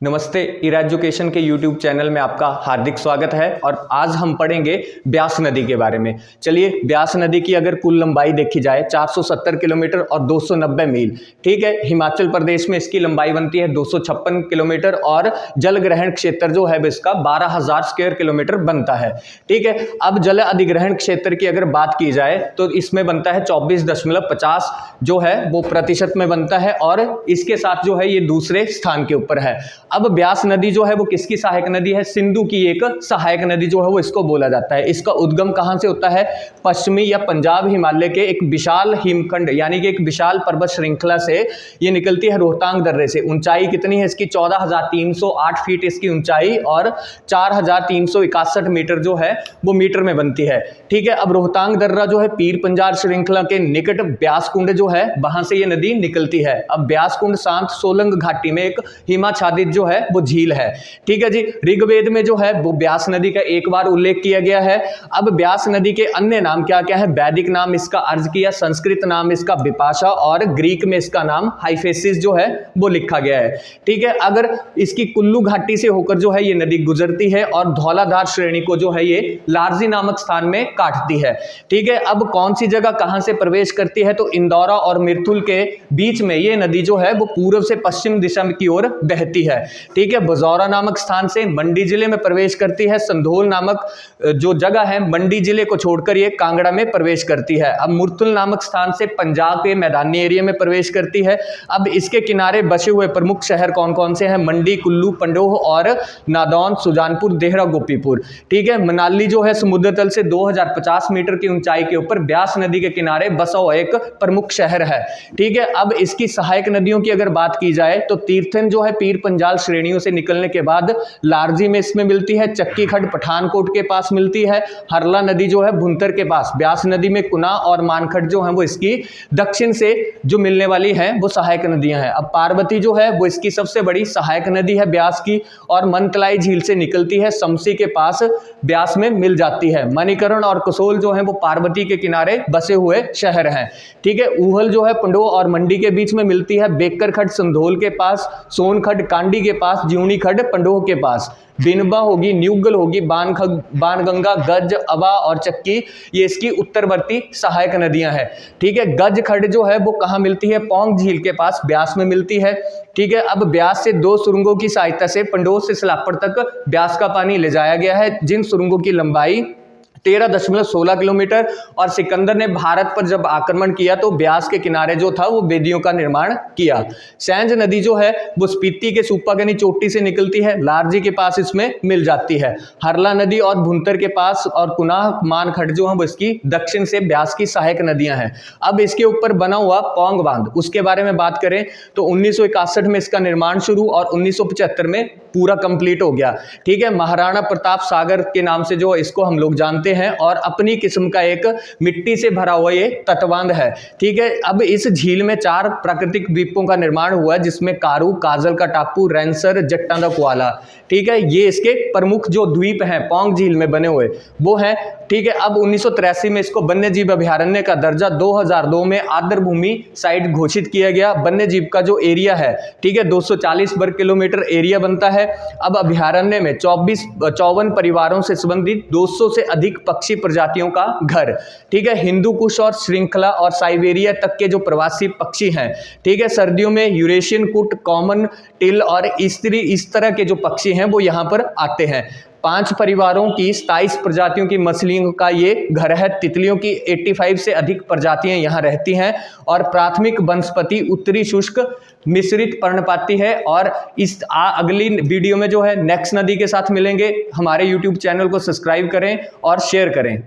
नमस्ते, इरा एजुकेशन के YouTube channel में आपका हार्दिक स्वागत है। और आज हम पढ़ेंगे ब्यास नदी के बारे में। चलिए, ब्यास नदी की अगर कुल लंबाई देखी जाए 470 किलोमीटर और 290 मील। ठीक है, हिमाचल प्रदेश में इसकी लंबाई बनती है 256 किलोमीटर और जल ग्रहण क्षेत्र जो है इसका 12,000 स्क्वायर किलोमीटर बनता है। ठीक है, अब जल अधिग्रहण क्षेत्र की अगर बात की जाए तो इसमें बनता है 24.50 जो है वो प्रतिशत में बनता है और इसके साथ जो है ये दूसरे स्थान के ऊपर है। अब ब्यास नदी जो है वो किसकी सहायक नदी है? सिंधु की एक सहायक नदी जो है वो इसको बोला जाता है। इसका उद्गम कहां से होता है? पश्चिमी या पंजाब हिमालय के एक विशाल हिमखंड यानी कि एक विशाल पर्वत श्रृंखला से ये निकलती है रोहतांग दर्रे से। ऊंचाई कितनी है इसकी? 14,308 फीट इसकी ऊंचाई और 4,361 मीटर जो है वो मीटर में बनती है। ठीक है, अब रोहतांग दर्रा जो है पीर पंजाल श्रृंखला के निकट ब्यास कुंड जो है वहां से ये नदी निकलती है। अब ब्यास कुंड शांत सोलंग घाटी में एक हिमाच्छादित जो है वो झील है। ठीक है जी, ऋग्वेद में जो है वो ब्यास नदी का एक बार उल्लेख किया गया है। अब ब्यास नदी के अन्य नाम क्या क्या है? वैदिक नाम इसका अर्ज किया, संस्कृत नाम इसका विपाशा और ग्रीक में इसका नाम हाइफेसिस जो है वो लिखा गया है। ठीक है, अगर इसकी कुल्लू घाटी से होकर जो है ये नदी गुजरती है और धौलाधार श्रेणी को जो है ये लारजी नामक स्थान में काटती है। ठीक है, अब कौन सी जगह कहां से प्रवेश करती है? तो इंदौरा और मिर्तुल के बीच में ये नदी जो है वो पूर्व से पश्चिम दिशा की ओर बहती है। ठीक है, बजौरा नामक स्थान से मंडी जिले में प्रवेश करती है। संधोल नामक जो जगह है मंडी जिले को छोड़कर ये कांगड़ा में प्रवेश करती है। अब मुर्तुल नामक स्थान से पंजाब के मैदानी एरिया में प्रवेश करती है। अब इसके किनारे बसे हुए प्रमुख शहर कौन कौन से हैं? मंडी, कुल्लू, पंडोह और नादौन, सुजानपुर, देहरा, गोपीपुर। ठीक है, मनाली जो है समुद्र तल से 2050 मीटर की ऊंचाई के ऊपर ब्यास नदी के किनारे बसा हुआ एक प्रमुख शहर है। ठीक है, अब इसकी सहायक नदियों की अगर बात की जाए तो तीर्थन जो है पीर पंजाल श्रेणियों से निकलने के बाद लारजी में इसमें मिलती है, चक्की खड्ड पठानकोट के पास मिलती है, हरला नदी जो है भुंतर के पास, ब्यास नदी में कुना और मानखड़ जो है वो इसकी दक्षिण से जो मिलने वाली है वो सहायक नदियां हैं। अब पार्वती जो है वो इसकी सबसे बड़ी सहायक नदी है ब्यास की और मनतलाई झील से निकलती है, समसी के पास ब्यास में मिल जाती है। मणिकर्ण और कसोल जो है वो पार्वती के किनारे बसे हुए शहर हैं। ठीक है, ऊहल जो है पंडोह और मंडी के बीच में मिलती है, बेकर खड्ड संधोल के पास, सोनखड्ड कांडी के पास, ज्यूनी खड्ड पंडोह के पास, बिनबा होगी, न्यूगल होगी, बाणगंगा, गज, अबा और चक्की ये इसकी उत्तरवर्ती सहायक नदियां हैं। ठीक है, गज खड्ड जो है वो कहां मिलती है? पौंग झील के पास ब्यास में मिलती है। ठीक है, अब ब्यास से 2 सुरंगों की सहायता से पंडोह से सलापड़ तक ब्यास का पानी ले जाया गया है, जिन सुरंगों की लंबाई 13.16 किलोमीटर। और सिकंदर ने भारत पर जब आक्रमण किया तो ब्यास के किनारे जो था वो बेदियों का निर्माण किया। सैंज नदी जो है वो स्पीति के सुप्पागनी चोटी से निकलती है, लारजी के पास इसमें मिल जाती है। हरला नदी और भुंतर के पास और कुनाह मानखड़ जो है वो इसकी दक्षिण से ब्यास की सहायक नदियां हैं। अब इसके ऊपर बना हुआ पौंग बांध, उसके बारे में बात करें तो 1961 में इसका निर्माण शुरू और 1975 में पूरा कंप्लीट हो गया। ठीक है, महाराणा प्रताप सागर के नाम से जो इसको हम लोग जानते हैं और अपनी किस्म का एक मिट्टी से भरा हुआ ये तटबंध है। ठीक है, अब इस झील में 4 प्राकृतिक द्वीपों का निर्माण हुआ है, जिसमें कारू, काजल का टापू, रैंसर, जट्टा दा कुआला। ठीक है, ये इसके प्रमुख जो द्वीप हैं पौंग झील में बने हुए वो हैं। ठीक है, अब 1983 में इसको वन्य जीव अभयारण्य का दर्जा 2002 में आर्द्र भूमि साइट घोषित किया गया। वन्य जीव का जो एरिया है, ठीक है, 240 वर्ग किलोमीटर एरिया बनता है। अब अभयारण्य में 54 परिवारों से संबंधित 200 से अधिक पक्षी प्रजातियों का घर। ठीक है, हिंदू कुश और श्रृंखला और साइबेरिया तक के जो प्रवासी पक्षी हैं। ठीक है, सर्दियों में यूरेशियन कुट, कॉमन टिल और इस तरह के जो पक्षी हैं वो यहाँ पर आते हैं। 5 परिवारों की 27 प्रजातियों की मछलियों का ये घर है। तितलियों की 85 से अधिक प्रजातियां यहाँ रहती हैं और प्राथमिक वनस्पति उत्तरी शुष्क मिश्रित पर्णपाती है। और इस अगली वीडियो में जो है नेक्स्ट नदी के साथ मिलेंगे। हमारे YouTube चैनल को सब्सक्राइब करें और शेयर करें।